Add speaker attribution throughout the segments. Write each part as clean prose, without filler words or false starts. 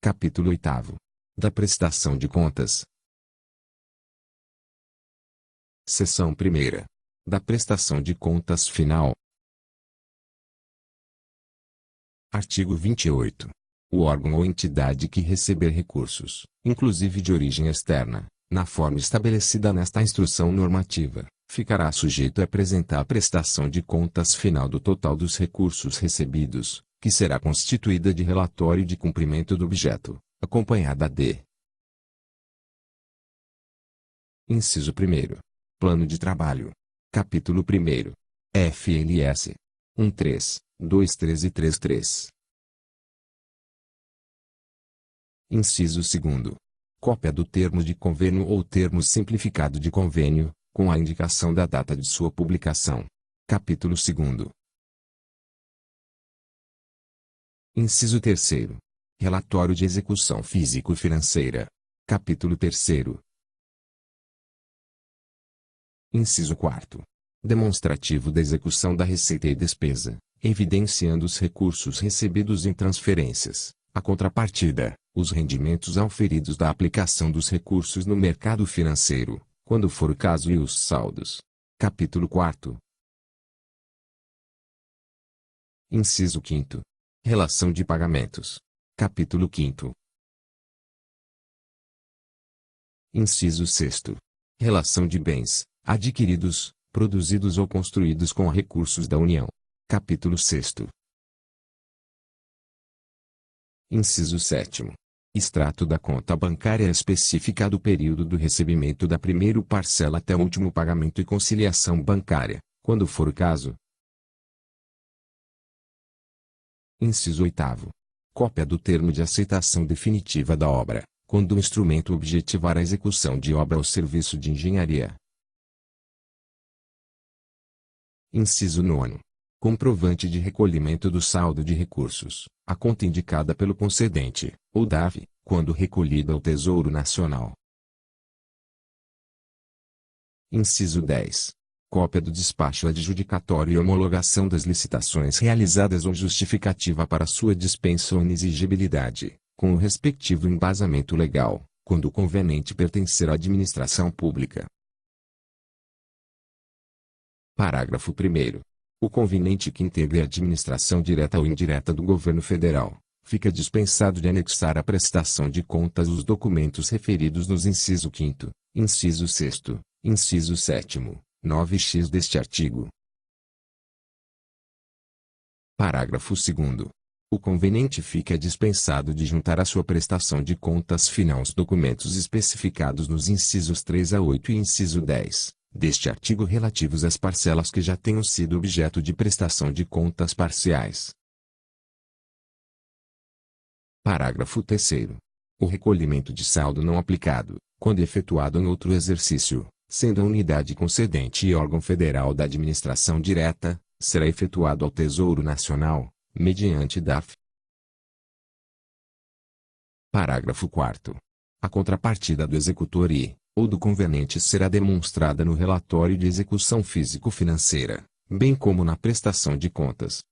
Speaker 1: Capítulo 8. Da prestação de contas. Seção 1. Da prestação de contas final. Artigo 28. O órgão ou entidade que receber recursos, inclusive de origem externa, na forma estabelecida nesta instrução normativa, ficará sujeito a apresentar a prestação de contas final do total dos recursos recebidos, que será constituída de relatório de cumprimento do objeto, acompanhada de Inciso 1. Plano de trabalho. Capítulo 1. FLS. 1.3, 2.3 e 3.3. Inciso 2. Cópia do termo de convênio ou termo simplificado de convênio, com a indicação da data de sua publicação. Capítulo 2. Inciso 3. Relatório de execução físico-financeira. Capítulo 3. Inciso 4. Demonstrativo da execução da receita e despesa, evidenciando os recursos recebidos em transferências, a contrapartida, os rendimentos auferidos da aplicação dos recursos no mercado financeiro, quando for o caso, e os saldos. Capítulo 4. Inciso 5. Relação de pagamentos. Capítulo 5. Inciso 6. Relação de bens, adquiridos, produzidos ou construídos com recursos da União. Capítulo 6. Inciso 7. Extrato da conta bancária específica do período do recebimento da primeira parcela até o último pagamento e conciliação bancária, quando for o caso. Inciso 8. Cópia do termo de aceitação definitiva da obra, quando o instrumento objetivar a execução de obra ou serviço de engenharia. Inciso 9. Comprovante de recolhimento do saldo de recursos, a conta indicada pelo concedente, ou DAV, quando recolhida ao Tesouro Nacional. Inciso 10. Cópia do despacho adjudicatório e homologação das licitações realizadas ou justificativa para sua dispensa ou inexigibilidade, com o respectivo embasamento legal, quando o conveniente pertencer à administração pública. Parágrafo 1º. O conveniente que integre a administração direta ou indireta do governo federal, fica dispensado de anexar à prestação de contas os documentos referidos nos inciso 5º, inciso 6º, inciso 7º, 9x deste artigo. Parágrafo 2º. O conveniente fica dispensado de juntar à sua prestação de contas final os documentos especificados nos incisos 3 a 8 e inciso 10. Deste artigo relativos às parcelas que já tenham sido objeto de prestação de contas parciais. Parágrafo 3º. O recolhimento de saldo não aplicado, quando efetuado em outro exercício, sendo a unidade concedente e órgão federal da administração direta, será efetuado ao Tesouro Nacional, mediante DAF. Parágrafo 4º. A contrapartida do executor ou do conveniente será demonstrada no relatório de execução físico-financeira, bem como na prestação de contas.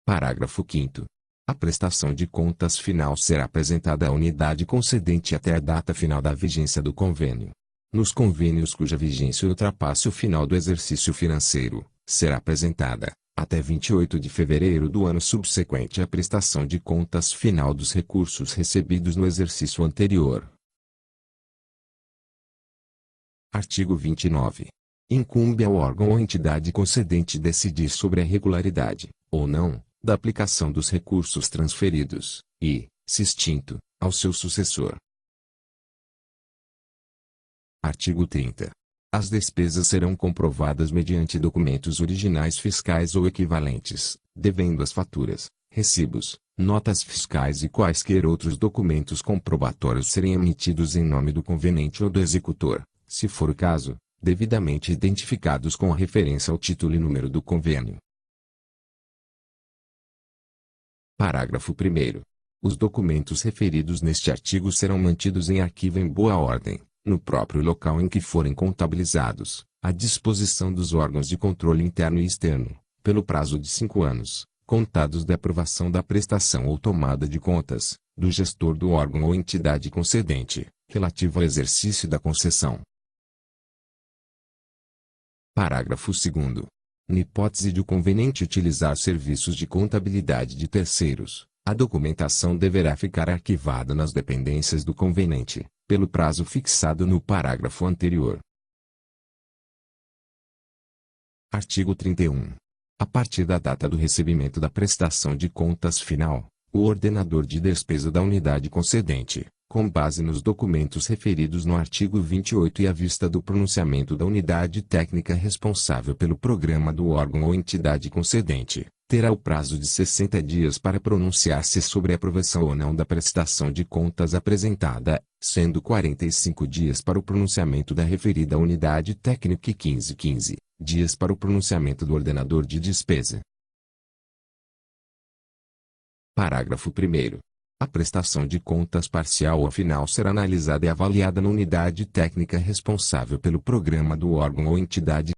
Speaker 1: Parágrafo 5º. A prestação de contas final será apresentada à unidade concedente até a data final da vigência do convênio. Nos convênios cuja vigência ultrapasse o final do exercício financeiro, será apresentada, até 28 de fevereiro do ano subsequente à prestação de contas final dos recursos recebidos no exercício anterior. Artigo 29. Incumbe ao órgão ou entidade concedente decidir sobre a regularidade, ou não, da aplicação dos recursos transferidos, e, se extinto, ao seu sucessor. Artigo 30. As despesas serão comprovadas mediante documentos originais fiscais ou equivalentes, devendo as faturas, recibos, notas fiscais e quaisquer outros documentos comprobatórios serem emitidos em nome do conveniente ou do executor, se for o caso, devidamente identificados com a referência ao título e número do convênio. Parágrafo 1º. Os documentos referidos neste artigo serão mantidos em arquivo em boa ordem, no próprio local em que forem contabilizados, à disposição dos órgãos de controle interno e externo, pelo prazo de 5 anos, contados da aprovação da prestação ou tomada de contas, do gestor do órgão ou entidade concedente, relativo ao exercício da concessão. Parágrafo 2º. Na hipótese de o conveniente utilizar serviços de contabilidade de terceiros, a documentação deverá ficar arquivada nas dependências do conveniente, pelo prazo fixado no parágrafo anterior. Artigo 31. A partir da data do recebimento da prestação de contas final, o ordenador de despesa da unidade concedente, com base nos documentos referidos no artigo 28 e à vista do pronunciamento da unidade técnica responsável pelo programa do órgão ou entidade concedente, terá o prazo de 60 dias para pronunciar-se sobre a aprovação ou não da prestação de contas apresentada, sendo 45 dias para o pronunciamento da referida unidade técnica e 15 dias para o pronunciamento do ordenador de despesa. Parágrafo 1º. A prestação de contas parcial ou final será analisada e avaliada na unidade técnica responsável pelo programa do órgão ou entidade.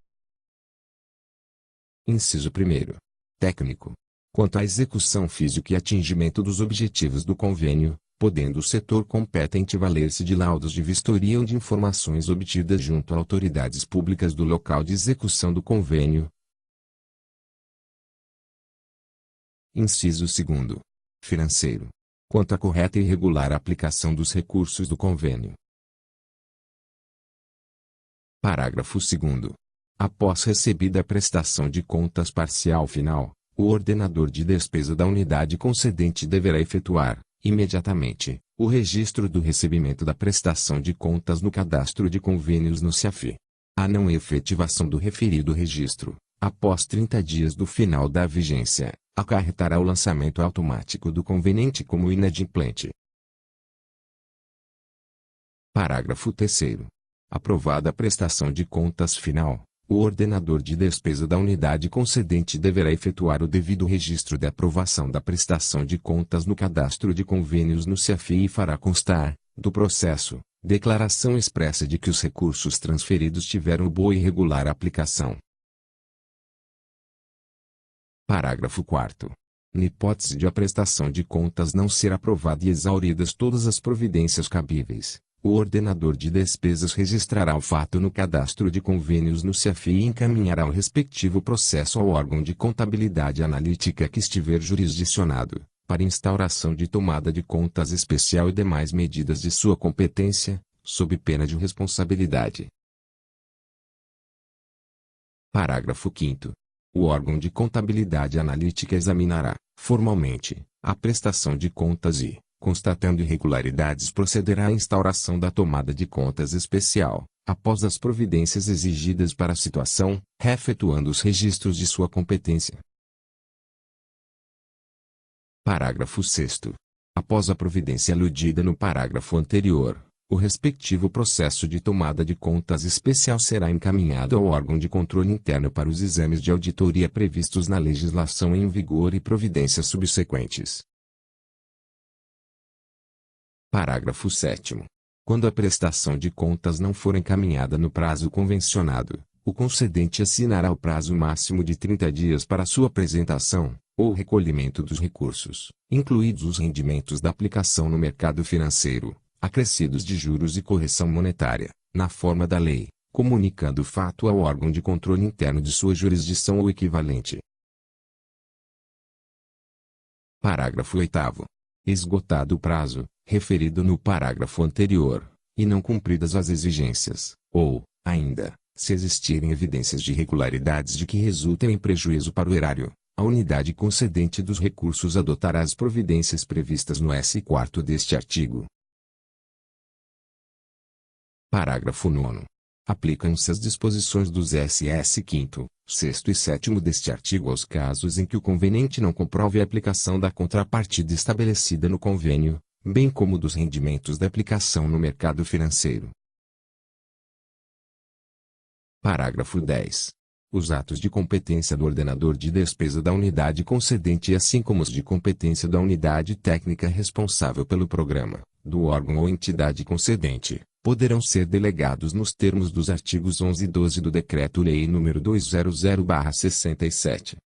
Speaker 1: Inciso 1º. Técnico. Quanto à execução física e atingimento dos objetivos do convênio, podendo o setor competente valer-se de laudos de vistoria ou de informações obtidas junto a autoridades públicas do local de execução do convênio. Inciso 2º. Financeiro. Quanto à correta e regular aplicação dos recursos do convênio. Parágrafo 2º. Após recebida a prestação de contas parcial final, o ordenador de despesa da unidade concedente deverá efetuar, imediatamente, o registro do recebimento da prestação de contas no cadastro de convênios no CIAF. A não efetivação do referido registro, após 30 dias do final da vigência, acarretará o lançamento automático do conveniente como inadimplente. Parágrafo 3º. Aprovada a prestação de contas final, o ordenador de despesa da unidade concedente deverá efetuar o devido registro de aprovação da prestação de contas no cadastro de convênios no CIAF e fará constar, do processo, declaração expressa de que os recursos transferidos tiveram boa e regular aplicação. Parágrafo 4º. Na hipótese de a prestação de contas não ser aprovada e exauridas todas as providências cabíveis, o ordenador de despesas registrará o fato no cadastro de convênios no CIAF e encaminhará o respectivo processo ao órgão de contabilidade analítica que estiver jurisdicionado, para instauração de tomada de contas especial e demais medidas de sua competência, sob pena de responsabilidade. Parágrafo 5º. O órgão de contabilidade analítica examinará, formalmente, a prestação de contas e, constatando irregularidades, procederá à instauração da tomada de contas especial, após as providências exigidas para a situação, reefetuando os registros de sua competência. Parágrafo 6º. Após a providência aludida no parágrafo anterior, o respectivo processo de tomada de contas especial será encaminhado ao órgão de controle interno para os exames de auditoria previstos na legislação em vigor e providências subsequentes. Parágrafo 7º. Quando a prestação de contas não for encaminhada no prazo convencionado, o concedente assinará o prazo máximo de 30 dias para sua apresentação, ou recolhimento dos recursos, incluídos os rendimentos da aplicação no mercado financeiro, acrescidos de juros e correção monetária, na forma da lei, comunicando o fato ao órgão de controle interno de sua jurisdição ou equivalente. Parágrafo 8º. Esgotado o prazo, referido no parágrafo anterior, e não cumpridas as exigências, ou, ainda, se existirem evidências de irregularidades de que resultem em prejuízo para o erário, a unidade concedente dos recursos adotará as providências previstas no S4 deste artigo. Parágrafo 9º. Aplicam-se as disposições dos SS 5º, 6º e 7º deste artigo aos casos em que o conveniente não comprove a aplicação da contrapartida estabelecida no convênio, bem como dos rendimentos da aplicação no mercado financeiro. Parágrafo 10. Os atos de competência do ordenador de despesa da unidade concedente, assim como os de competência da unidade técnica responsável pelo programa, do órgão ou entidade concedente, poderão ser delegados nos termos dos artigos 11 e 12 do Decreto-Lei nº 200/67.